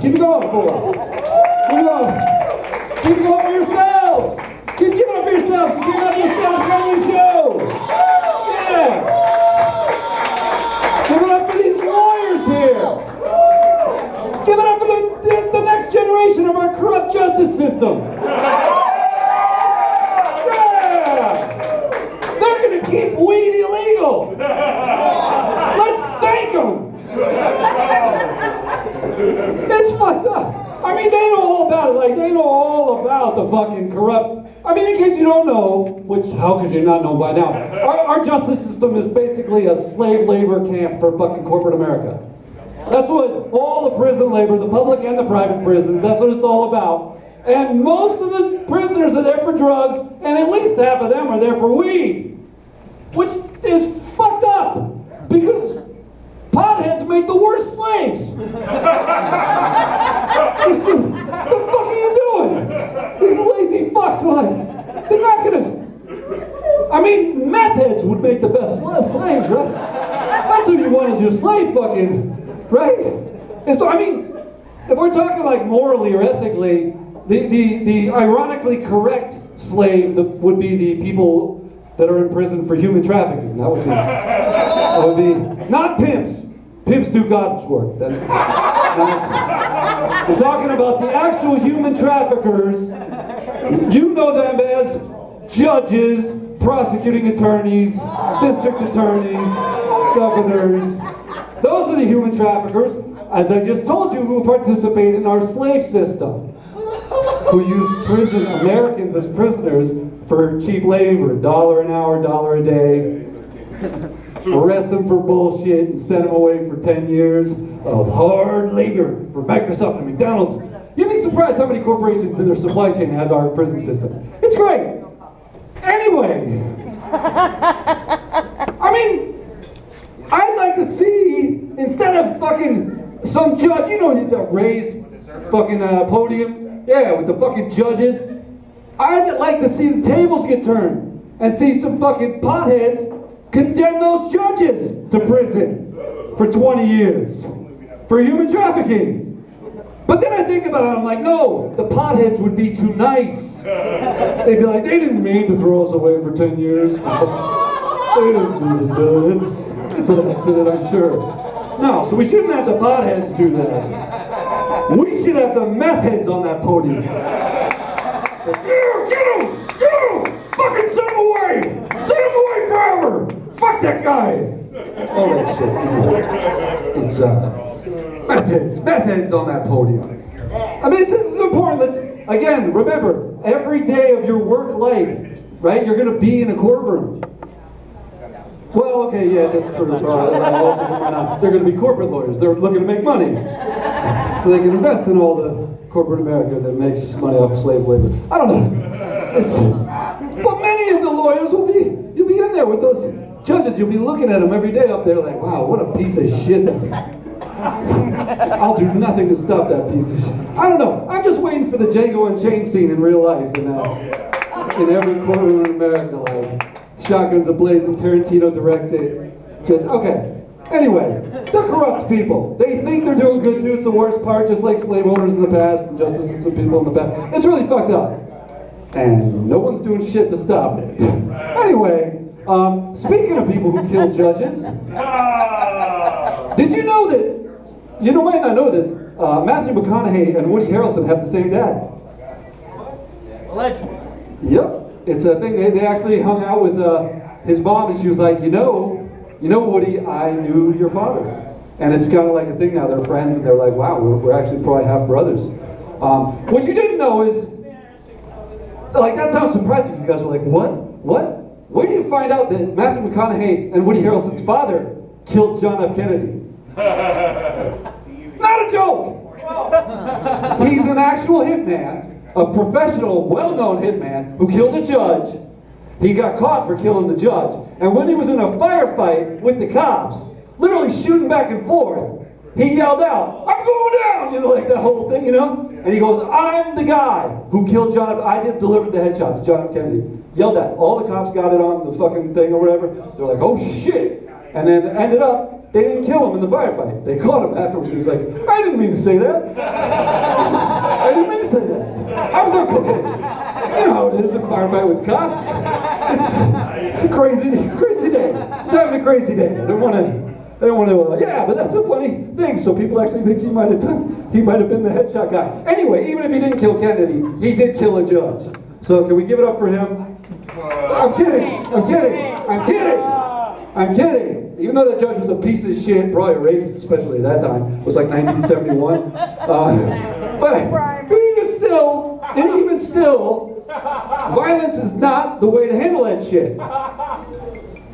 Keep it going for it. Keep it going. Keep it going for yourselves. Keep giving up for yourselves. Keep giving up for yourselves. Come on the show. Yeah. Give it up for these lawyers here. Give it up for the next generation of our corrupt justice system. Yeah. They're going to keep weed illegal. Let's thank them. It's fucked up. I mean, they know all about it. Like, they know all about the fucking corrupt. I mean, in case you don't know, which how could you not know by now? Our justice system is basically a slave labor camp for fucking corporate America. That's what all the prison labor, the public and the private prisons, that's what it's all about. And most of the prisoners are there for drugs, and at least half of them are there for weed. Which is fucked up. Because potheads make the worst slaves. What the fuck are you doing? These lazy fucks are like, they're not gonna. I mean, meth heads would make the best slaves, right? That's who you want as your slave, fucking, right? And so, I mean, if we're talking like morally or ethically, the ironically correct slave would be the people that are in prison for human trafficking. That would be not pimps. Pimps do God's work. We're talking about the actual human traffickers. You know them as judges, prosecuting attorneys, district attorneys, governors. Those are the human traffickers, as I just told you, who participate in our slave system, who use Americans as prisoners for cheap labor, $1 an hour, $1 a day. Arrest them for bullshit and send them away for 10 years of hard labor for Microsoft and McDonald's. You'd be surprised how many corporations in their supply chain have our prison system. It's great. Anyway, I mean, I'd like to see, instead of fucking some judge, you know, the raised fucking podium, yeah, with the fucking judges, I'd like to see the tables get turned and see some fucking potheads condemn those judges to prison for 20 years for human trafficking. But then I think about it, I'm like, no, the potheads would be too nice. They'd be like, they didn't mean to throw us away for 10 years. They didn't mean to do it. It's an accident, I'm sure. No, so we shouldn't have the potheads do that. We should have the meth heads on that podium. Get him! Get him! Fucking send him away! Send him away forever! Fuck that guy! All that shit. It's meth heads on that podium. I mean, this is important. Let's, again, remember, every day of your work life, right, you're going to be in a courtroom. Well, okay, yeah, that's true. They're going to be corporate lawyers. They're looking to make money. So they can invest in all the corporate America that makes money off of slave labor. I don't know. But many of the lawyers you'll be in there with those judges. You'll be looking at them every day up there like, wow, what a piece of shit. I'll do nothing to stop that piece of shit. I don't know. I'm just waiting for the Django Unchained scene in real life in every courtroom in America. Like, shotguns ablaze and Tarantino directs it. Just, okay. Anyway, they're corrupt people. They think they're doing good too. It's the worst part, just like slave owners in the past and justice system people in the past. It's really fucked up. And no one's doing shit to stop it. Anyway, speaking of people who kill judges, did you know that, you might not know this, Matthew McConaughey and Woody Harrelson have the same dad? Allegedly. Yep. It's a thing. They actually hung out with his mom, and she was like, you know, Woody, I knew your father. And it's kind of like a thing now. They're friends, and they're like, wow, we're actually probably half brothers. What you didn't know is, like, that's how surprising you guys were like, what? Where do you find out that Matthew McConaughey and Woody Harrelson's father killed John F. Kennedy? Not a joke! He's an actual hitman. A professional, well-known hitman who killed a judge. He got caught for killing the judge. And when he was in a firefight with the cops, literally shooting back and forth, he yelled out, I'm going down! Like that whole thing, And he goes, I'm the guy who killed John F. I just delivered the headshot to John F. Kennedy. Yelled at. All the cops got it on the fucking thing or whatever. They're like, oh shit! And then ended up, they didn't kill him in the firefight. They caught him afterwards. He was like, I didn't mean to say that. I didn't mean to say that. I was on cocaine. You know how it is, a firefight with cops. It's a crazy day. It's having a crazy day. I don't want to, yeah, but that's a funny thing. So people actually think he might have been the headshot guy. Anyway, even if he didn't kill Kennedy, he did kill a judge. So can we give it up for him? I'm kidding. Even though that judge was a piece of shit, probably a racist, especially at that time. It was like 1971. But even still, violence is not the way to handle that shit.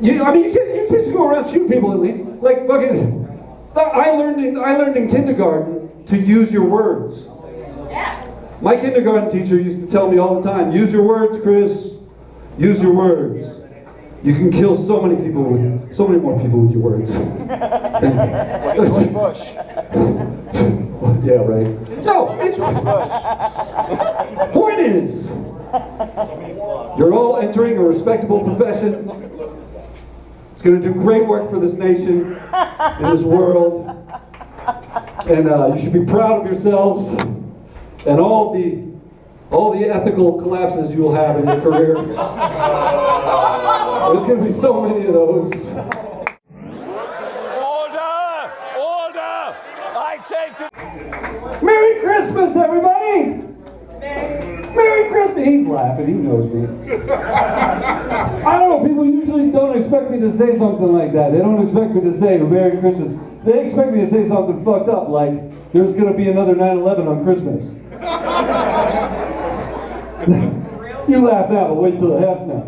You can't just go around shooting people at least. Like fucking, I learned in kindergarten to use your words. My kindergarten teacher used to tell me all the time, use your words, Chris. Use your words. You can kill so many more people with your words. Bush. Yeah, right. No, point is, you're all entering a respectable profession. It's going to do great work for this nation, in this world, and you should be proud of yourselves and all the ethical collapses you will have in your career. There's going to be so many of those. Order! I say to... Merry Christmas, everybody! Merry Christmas! He's laughing, he knows me. I don't know, people usually don't expect me to say something like that. They don't expect me to say Merry Christmas. They expect me to say something fucked up, like there's going to be another 9/11 on Christmas. You laugh now, but wait till the half now.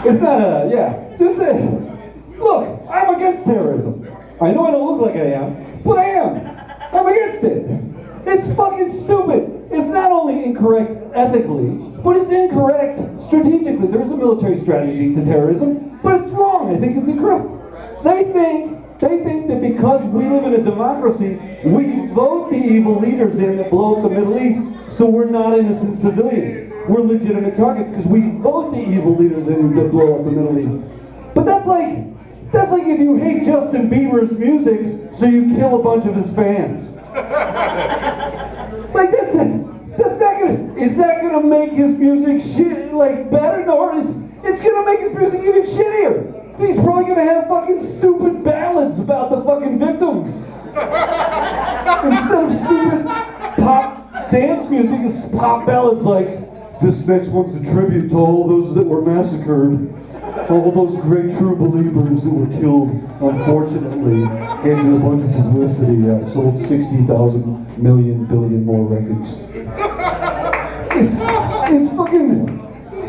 It's not just look, I'm against terrorism. I know I don't look like I am, but I am. I'm against it. It's fucking stupid. It's not only incorrect ethically, but it's incorrect strategically. There's a military strategy to terrorism, but it's wrong. I think it's incorrect. They think that because we live in a democracy, we vote the evil leaders in that blow up the Middle East, so we're not innocent civilians. We're legitimate targets because we vote the evil leaders in that blow up the Middle East. But that's like if you hate Justin Bieber's music, so you kill a bunch of his fans. Like that's not gonna. Is that gonna make his music better? No, it's gonna make his music even shittier. He's probably gonna have fucking stupid ballads about the fucking victims. Instead of stupid pop dance music, it's pop ballads like, this next one's a tribute to all those that were massacred. All those great true believers that were killed, unfortunately, gave me a bunch of publicity. Sold 60,000 million billion more records. It's fucking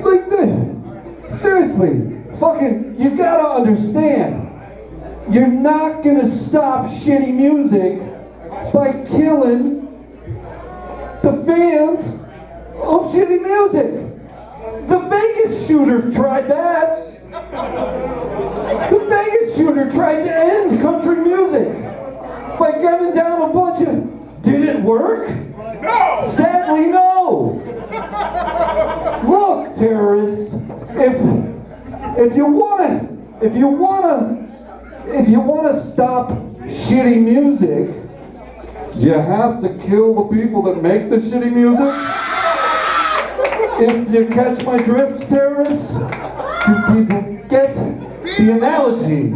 like this. Seriously. Fucking, you gotta understand, you're not gonna stop shitty music by killing the fans of shitty music. The Vegas shooter tried that. The Vegas shooter tried to end country music by gunning down a bunch of... Did it work? No! Sadly, no. Look, terrorists, if you wanna stop shitty music, you have to kill the people that make the shitty music. If you catch my drift, terrorists, do people get the analogy?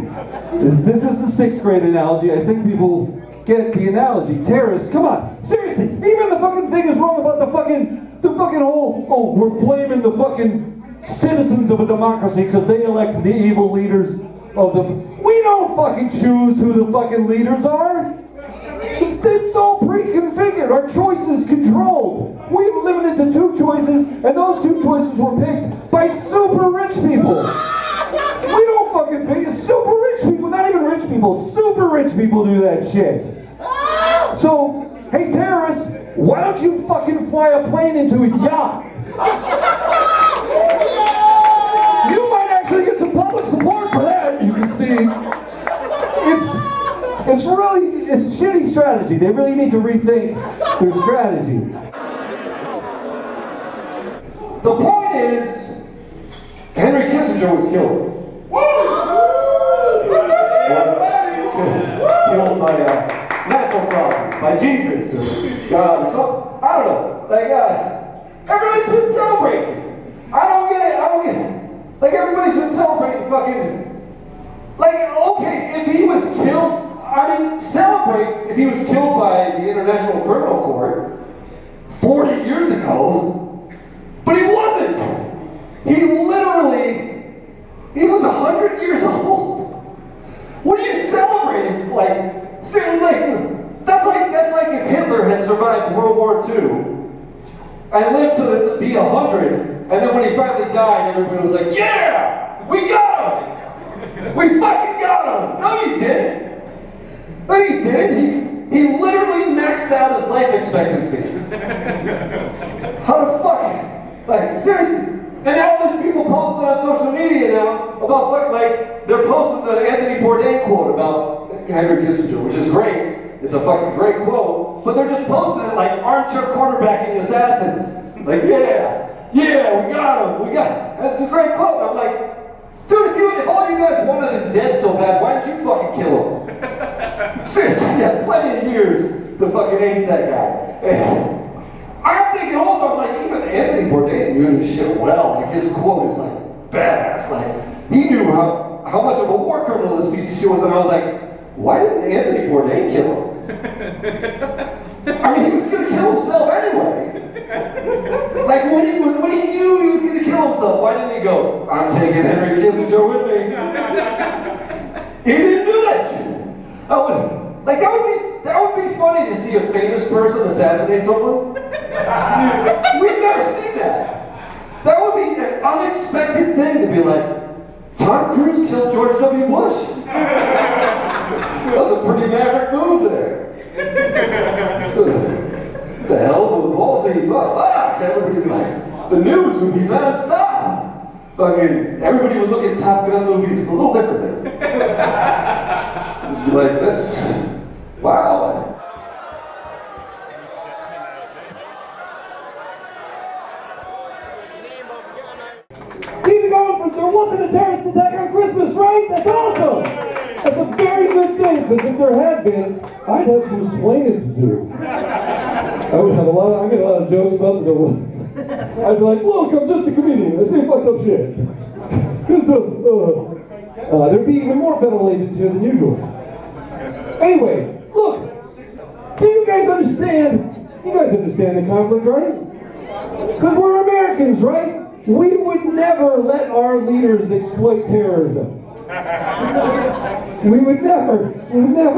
This is a 6th grade analogy. I think people get the analogy. Terrorists, come on, seriously. Even the fucking thing is wrong about the fucking whole. We're blaming the fucking citizens of a democracy because they elect the evil leaders of the... We don't fucking choose who the fucking leaders are. It's all pre-configured. Our choice is controlled. We've limited to 2 choices, and those 2 choices were picked by super rich people. We don't fucking pick it. Super rich people, not even rich people, super rich people do that shit. So, hey terrorists, why don't you fucking fly a plane into a yacht? You might actually get some public support for that, you can see. It's shitty strategy. They really need to rethink their strategy. The point is, Henry Kissinger was killed. natural causes, by Jesus or God or something. I don't know. Like, everybody's been celebrating. I don't get it. Like, everybody's been celebrating fucking. Like, okay, if he was killed, celebrate if he was killed by the International Criminal Court 40 years ago, but he wasn't. He was 100 years old. What are you celebrating? Like, seriously, that's like if Hitler had survived World War II and lived to be 100, and then when he finally died, everybody was like, yeah, we got him! We fucking got him! No, you didn't. No, you didn't. He literally maxed out his life expectancy. How the fuck? Like, seriously. And all these people posting on social media now about fucking, like, they're posting the Anthony Bourdain quote about Henry Kissinger, which is great. It's a fucking great quote. But they're just posting it like armchair quarterbacking assassins. Like, yeah, we got him. That's a great quote. I'm like, dude, if all you guys wanted him dead so bad, why didn't you fucking kill him? Seriously, you had plenty of years to fucking ace that guy. And I'm thinking also, I'm like, even Anthony Bourdain knew this shit well. Like, his quote is like badass. Like, he knew how much of a war criminal this piece of shit was, and I was like, why didn't Anthony Bourdain kill him? I mean, he was gonna kill himself anyway. Like, when he knew he was gonna kill himself, why didn't he go, I'm taking Henry Kissinger with me? He didn't do that shit. That would be funny to see a famous person assassinate someone. We've never seen that. That would be an unexpected thing to be like, Tom Cruise killed George W. Bush. That was a pretty maverick move there. It's a hell of a ballsy fuck. Everybody would be like, the news would be non-stop. Fucking, everybody would look at Top Gun movies a little differently. You'd be like, that's, wow. Keep it going, there wasn't a terrorist attack on Christmas, right? That's awesome! That's a very good thing, because if there had been, I'd have some explaining to do. I get a lot of jokes about the I'd be like, look, I'm just a comedian. I say fucked up shit. There'd be even more federal agents here than usual. Anyway, look, do you guys understand? You guys understand the conflict, right? Because we're Americans, right? We would never let our leaders exploit terrorism. We would never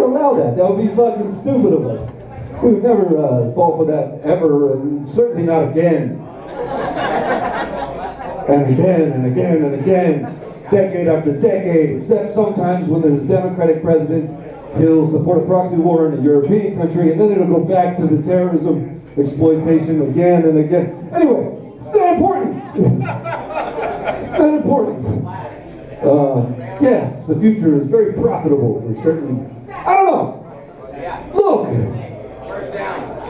allow that. That would be fucking stupid of us. We would never fall for that ever, and certainly not again. And again, and again, and again, decade after decade, except sometimes when there's a Democratic president, he'll support a proxy war in a European country, and then it'll go back to the terrorism exploitation again and again. Anyway, it's not important. It's not important. Yes, the future is very profitable. We're certainly, I don't know. Look.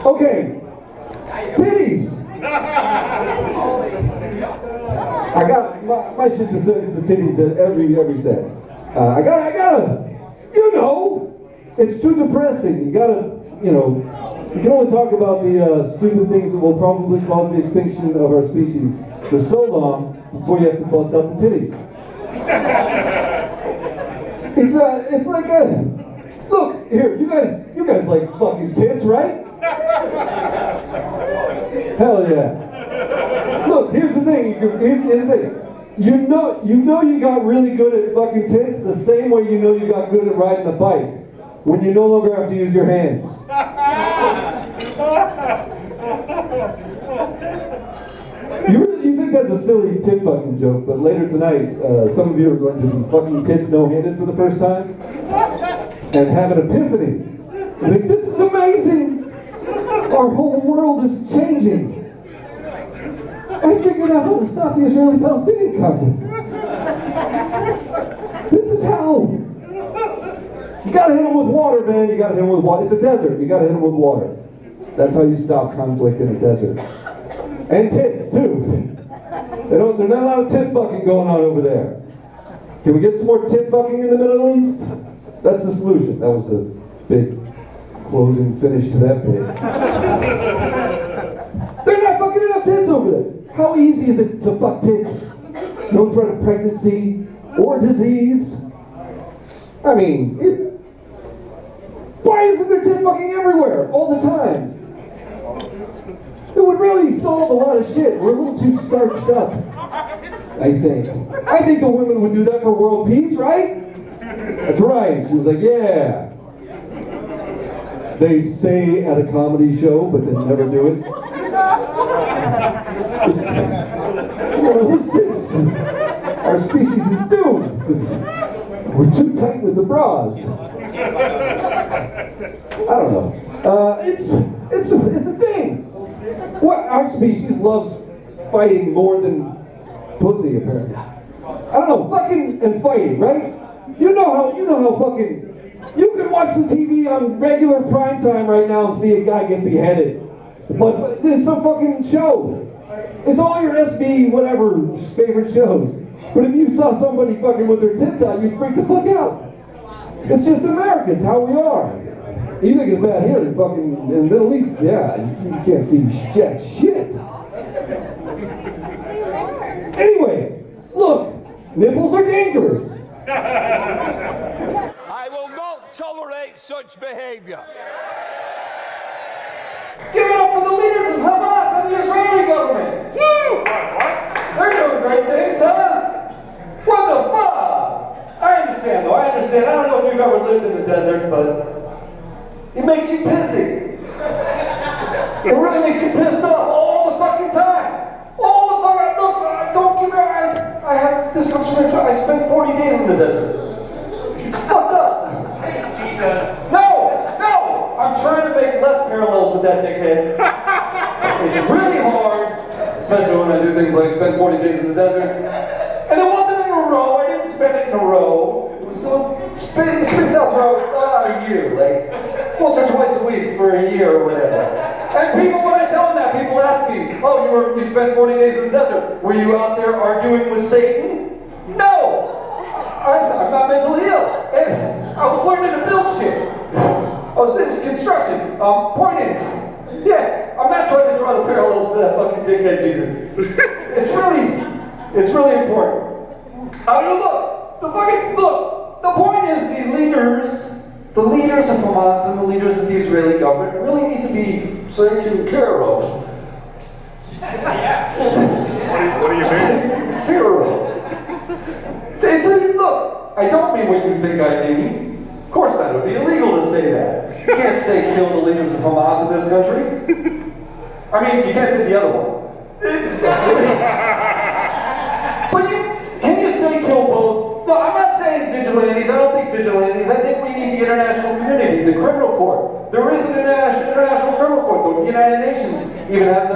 Okay. Titties. I got my shit to say is the titties at every set. I gotta, you know, it's too depressing. You gotta, you know, you can only talk about the stupid things that will probably cause the extinction of our species for so long before you have to bust out the titties. It's like a, look, here, you guys like fucking tits, right? Hell yeah. Look, here's the thing, here's the thing. You know you got really good at fucking tits the same way you know you got good at riding a bike. When you no longer have to use your hands. You think that's a silly tit fucking joke, but later tonight, some of you are going to be fucking tits no-handed for the first time and have an epiphany. Like, this is amazing! Our whole world is changing. I figured out how to stop the Israeli-Palestinian conflict. This is how. You gotta hit them with water, man. You gotta hit them with water. It's a desert. You gotta hit them with water. That's how you stop conflict in a desert. And tits, too. There's not a lot of tit fucking going on over there. Can we get some more tit fucking in the Middle East? That's the solution. That was the Big closing finish to that bit. They're not fucking enough tits over there. How easy is it to fuck tits? No threat of pregnancy or disease. I mean, why isn't there tit fucking everywhere all the time? It would really solve a lot of shit. We're a little too starched up, I think. I think the women would do that for world peace, right? That's right. She was like, yeah. They say at a comedy show, but they never do it. What's this? Our species is doomed because we're too tight with the bras. I don't know. It's a thing. What our species loves fighting more than pussy, apparently. I don't know, fucking and fighting, right? You know how fucking. You can watch the TV on regular prime time right now and see a guy get beheaded. But it's some fucking show. It's all your SB whatever favorite shows. But if you saw somebody fucking with their tits out, you'd freak the fuck out. It's just America. It's how we are. You think it's bad here in fucking in the Middle East? Yeah, you can't see jack shit. Anyway, look, nipples are dangerous. I will not tolerate such behavior. Give it up for the leaders of Hamas and the Israeli government. Woo! They're doing great things, huh? What the fuck? I understand though, I understand. I don't know if you've ever lived in the desert, but it makes you pissy. It really makes you pissed off all the fucking time. All the fucking, look, don't give me, I have this comes from I spent 40 days in the desert. It's fucked up. Thanks, Jesus. No! I'm trying to make less parallels with that dickhead. It's really hard, especially when I do things like spend 40 days in the desert. And it wasn't in a row, I didn't spend it in a row. It was it spits out throughout a year, like once or twice a week for a year or whatever. And people, when I tell them that, people ask me, oh, you spent 40 days in the desert. Were you out there arguing with Satan? No! I'm not mentally ill. And I was learning to build shit. It was construction. Point is, yeah, I'm not trying to draw the parallels to that fucking dickhead Jesus. It's really important. I mean, look, the point is the leaders of Hamas and the leaders of the Israeli government really need to be taken care of. Yeah. What do you mean? Care of. Look, I don't mean what you think I mean. Of course not, it would be illegal to say that. You can't say kill the leaders of Hamas in this country. I mean, you can't say the other one. But can you say kill both? No, I'm not saying vigilantes. I don't think vigilantes. I think we need the international community, the criminal court. There is an international criminal court. The United Nations even has a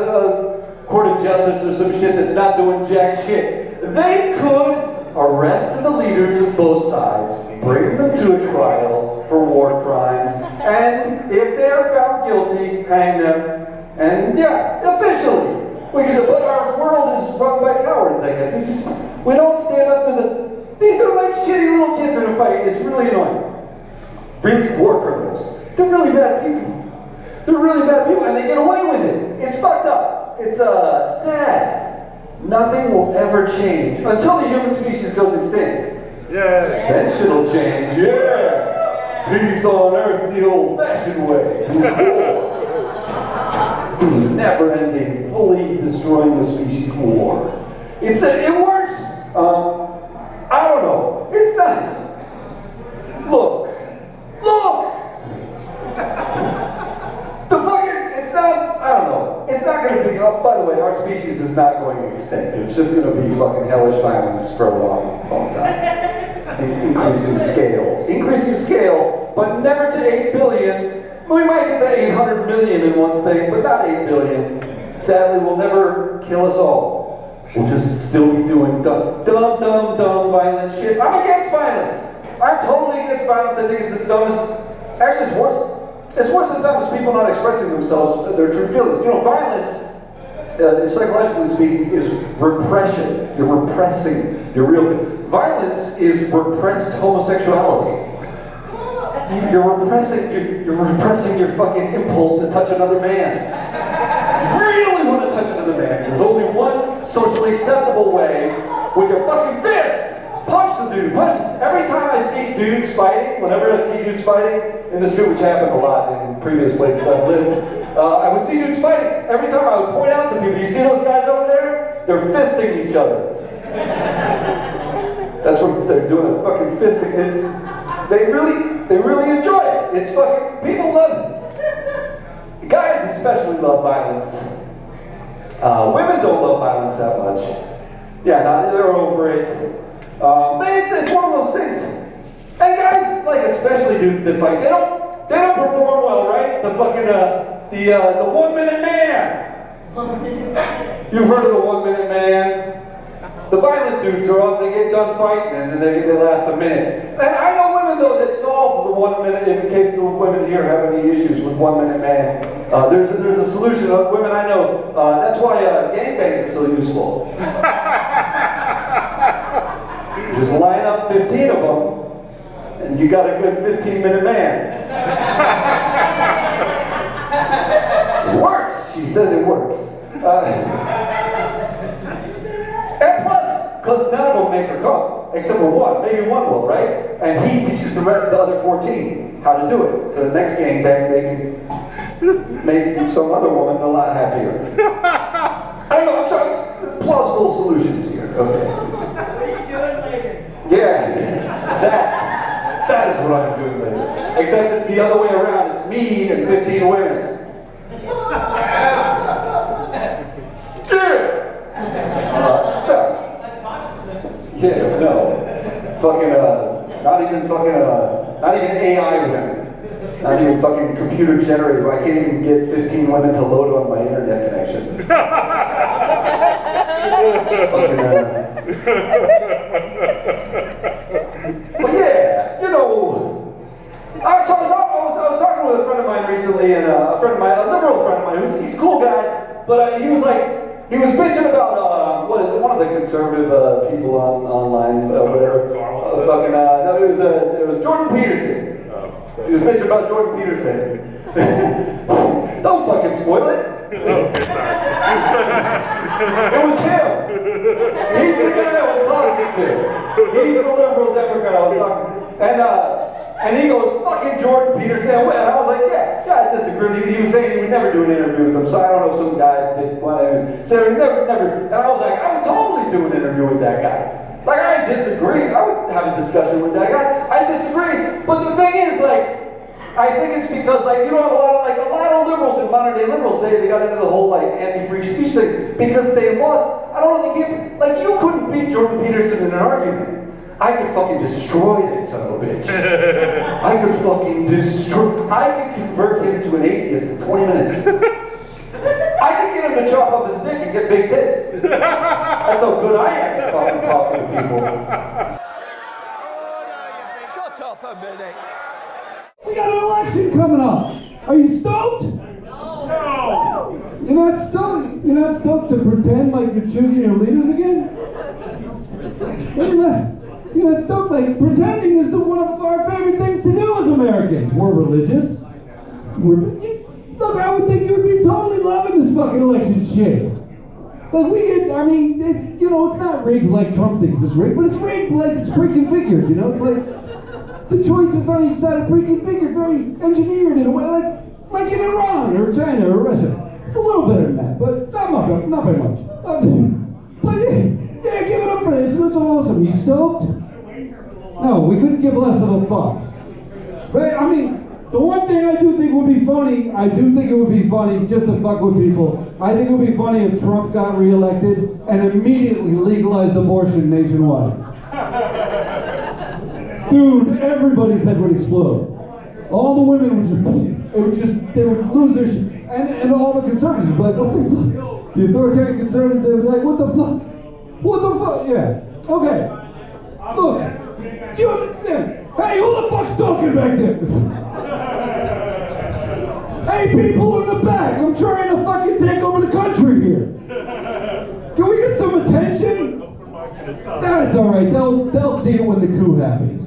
court of justice or some shit that's not doing jack shit. They could arrest the leaders of both sides, bring them to a trial for war crimes, and if they are found guilty, hang them. And yeah, officially, but our world is run by cowards, I guess. We don't stand up to these are like shitty little kids in a fight. It's really annoying. Really war criminals. They're really bad people. They're really bad people, and they get away with it. It's fucked up. It's sad. Nothing will ever change until the human species goes extinct. Yeah. Then shit'll change. Yeah. Peace on earth the old-fashioned way. Never-ending, fully destroying the species war. It works. I don't know. It's not. Look. It's not. I don't know. It's not going to be. Oh, by the way, our species is not going extinct. It's just going to be fucking hellish violence for a long time. Increasing scale, but never to 8 billion. We might get to 800 million in one thing, but not 8 billion. Sadly, we'll never kill us all. We'll just still be doing dumb, violent shit. I'm against violence. I'm totally against violence. I think it's the dumbest. Actually, it's worse. It's worse than dumbest people not expressing themselves, their true feelings. You know, violence, psychologically speaking, is repression. You're repressing your real. Violence is repressed homosexuality. You're repressing your fucking impulse to touch another man. You really want to touch another man. There's only one socially acceptable way, with your fucking fist. Punch the dude, punch him. Every time I see dudes fighting, whenever I see dudes fighting, in the street, which happened a lot in previous places I've lived, I would see dudes fighting. Every time I would point out to people, you see those guys over there? They're fisting each other. That's what they're doing, fucking fisting. They really enjoy it. It's fucking, people love it. Guys especially love violence. Women don't love violence that much. Yeah, no, they're over it. It's one of those things. And guys, like especially dudes that fight, they don't perform well, right? The fucking the 1 minute man. You've heard of the 1 minute man? The violent dudes are up, they get done fighting and then they last a minute. And I know women though that solve the 1 minute, in case the women here have any issues with 1 minute man. There's a solution. Women I know, that's why gangbangs are so useful. Just line up 15 of them, and you got a good 15-minute man. It works. She says it works. And plus, because none of them make her come, except for one. Maybe one will, right? And he teaches the other 14 how to do it. So the next gangbang, they can make some other woman a lot happier. I don't know, I'm trying plausible solutions here. Okay. Yeah, that is what I'm doing later. Except it's the other way around. It's me and 15 women. Yeah, no. Fucking, not even AI women. Not even fucking computer generated. I can't even get 15 women to load on my internet connection. But yeah, you know, I was talking with a friend of mine recently, and a liberal friend of mine, he's a cool guy, but he was bitching about one of the conservative people online, whatever. No, it was Jordan Peterson. He was bitching about Jordan Peterson. Don't fucking spoil it. Okay, sorry. It was him. He's the guy I was talking to. He's the liberal Democrat I was talking to. And he goes, fucking Jordan Peterson. And I was like, yeah, I disagree. He was saying he would never do an interview with him. So I don't know if some guy did one. So he never. And I was like, I would totally do an interview with that guy. Like, I disagree. I would have a discussion with that guy. I disagree. But the thing is, like, I think it's because, like, you know, a lot of liberals and modern day liberals say they got into the whole, like, anti-free speech thing because they lost. I don't know, they can't, like, you couldn't beat Jordan Peterson in an argument. I could fucking destroy that son of a bitch. I could convert him to an atheist in 20 minutes. I could get him to chop up his dick and get big tits. That's how good I am at fucking talking to people. Shut up a minute. We got an election coming up. Are you stoked? No! You're not stoked? You're not stoked to pretend like you're choosing your leaders again? You're not stoked? Like, pretending is one of our favorite things to do as Americans. We're religious. Look, I would think you would be totally loving this fucking election shit. Like, it's, you know, it's not rigged like Trump thinks it's rigged, but it's rigged like it's pre-configured, you know? It's like, the choices on each side are pre-configured, very engineered in a way, like in Iran or China or Russia. It's a little better than that, but not very much. But yeah, give it up for this. It's awesome. You stoked? No, we couldn't give less of a fuck. But I mean, the one thing I do think would be funny, just to fuck with people. I think it would be funny if Trump got reelected and immediately legalized abortion nationwide. Dude, everybody's head would explode. All the women they would lose their shit. And all the conservatives would be like, what the fuck? The authoritarian conservatives, they would be like, what the fuck? What the fuck? Yeah. Okay. Look, do you understand? Hey, who the fuck's talking back there? Hey, people in the back, I'm trying to fucking take over the country here. Can we get some attention? That's alright, they'll see it when the coup happens.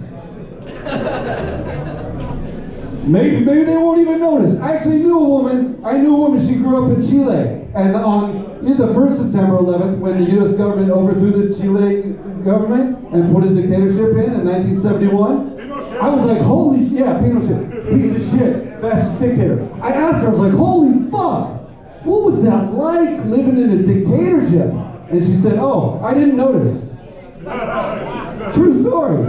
Maybe they won't even notice. I actually knew a woman. She grew up in Chile, and on the 1st September 11th, when the U.S. government overthrew the Chile government and put a dictatorship in 1971, I was like, holy shit, yeah, Pinochet, piece of shit, fascist dictator. I asked her, I was like, holy fuck, what was that like living in a dictatorship? And she said, oh, I didn't notice. True story.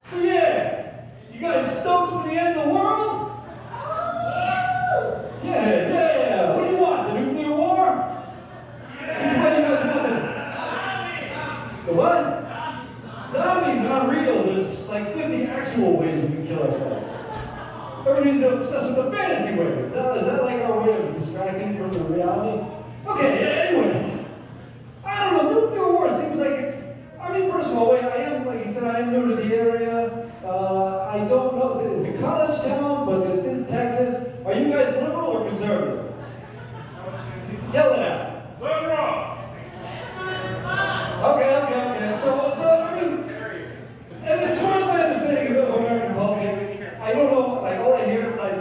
So yeah, you guys stoked for the end of the world? Yeah. What do you want? The nuclear war? Which way you guys want it? The what? Zombies not real. There's like 50 actual ways we can kill ourselves. Everybody's obsessed with the fantasy ways. Is that like our way of distracting from the reality? Okay, anyway. I don't know, nuclear war seems like it's, I mean, first of all, wait, I am, like you said, I am new to the area. I don't know, it's a college town, but this is Texas. Are you guys liberal or conservative? Yell it out. Liberal. Okay. So, I mean, and as far as my understanding is of American politics, I don't know, like, all I hear is like,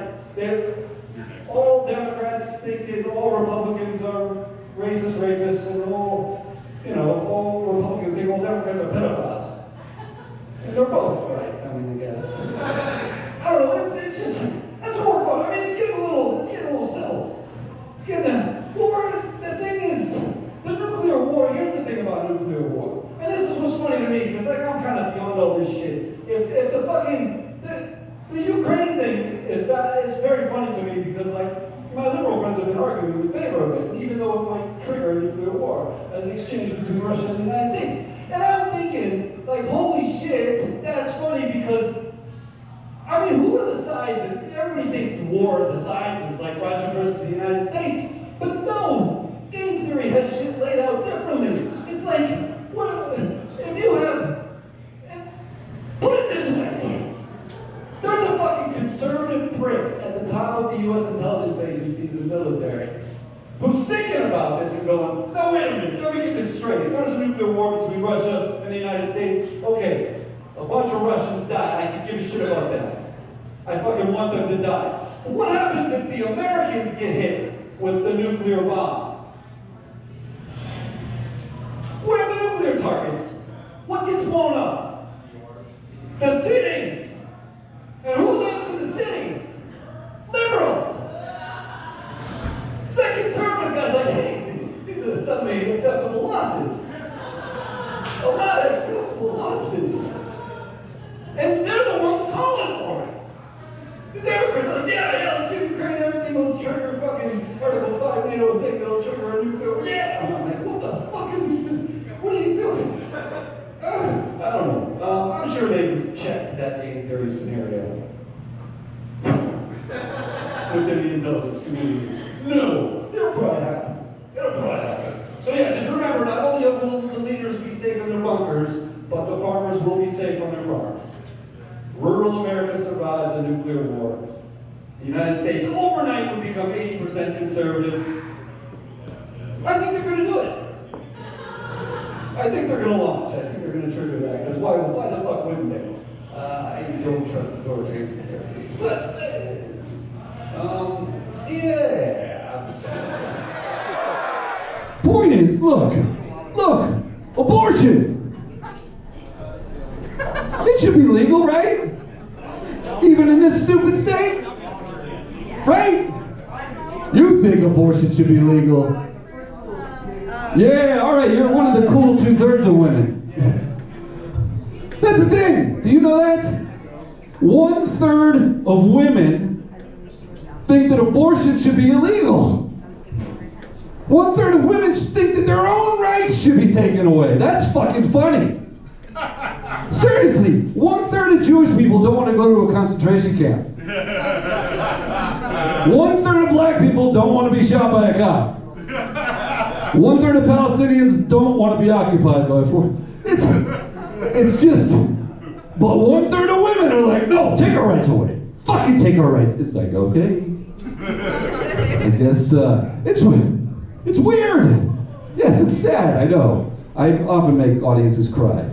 all Democrats think that all Republicans are racist, rapists, and all Republicans think all Democrats are pedophiles. And they're both right, I mean, I guess. I don't know, it's just, that's what we're going. I mean, it's getting a little silly. It's getting, the thing is, the nuclear war, here's the thing about nuclear war. And this is what's funny to me, because like I'm kind of beyond all this shit. If the fucking, the Ukraine thing is bad, it's very funny to me because like, my liberal friends have been arguing in favor of it, even though it might trigger a nuclear war, an exchange between Russia and the United States. And I'm thinking, like, holy shit, that's funny because, I mean, who are the sides? Everybody thinks the war, the sides is like Russia versus the United States. But no, game theory has shit laid out differently. It's like, if you have, put it this way, there's a fucking conservative prick at the top of the U.S. intelligence agencies and military who's thinking about this and going, no, wait a minute, let me get this straight. If there's a nuclear war between Russia and the United States, okay, a bunch of Russians die. I could give a shit about that. I fucking want them to die. But what happens if the Americans get hit with the nuclear bomb? Where are the nuclear targets? What gets blown up? The cities. And who lives in the cities? Liberals. It's like conservative guys like, hey, these are suddenly acceptable losses. A lot of acceptable losses. And they're the ones calling for it. The Democrats are like, yeah, let's give Ukraine everything, let's trigger fucking Article 5 NATO thing that'll trigger a nuclear. Yeah! And I'm like, what the fuck are you doing? What are you doing? I don't know. I'm sure they've checked that game theory scenario within the intelligence community. No, it'll probably happen. So yeah, just remember, not only will the leaders be safe in their bunkers, but the farmers will be safe on their farms. Rural America survives a nuclear war. The United States overnight would become 80% conservative. I think they're going to do it. I think they're going to launch. I think they're going to trigger that. Because why the fuck wouldn't they? I don't trust authoritarian conservatives. But, yeah. Point is, look, abortion. It should be legal, right? Even in this stupid state? Right? You think abortion should be legal. Yeah, all right, you're one of the cool 2/3 of women. That's the thing. Do you know that? 1/3 of women think that abortion should be illegal. 1/3 of women think that their own rights should be taken away. That's fucking funny. Seriously, 1/3 of Jewish people don't want to go to a concentration camp. 1/3 of black people don't want to be shot by a cop. 1/3 of Palestinians don't want to be occupied by force. It's just, but 1/3 of women are like, no, take our rights away. Fucking take our rights. It's like, okay. I guess it's weird. Yes, it's sad, I know. I often make audiences cry.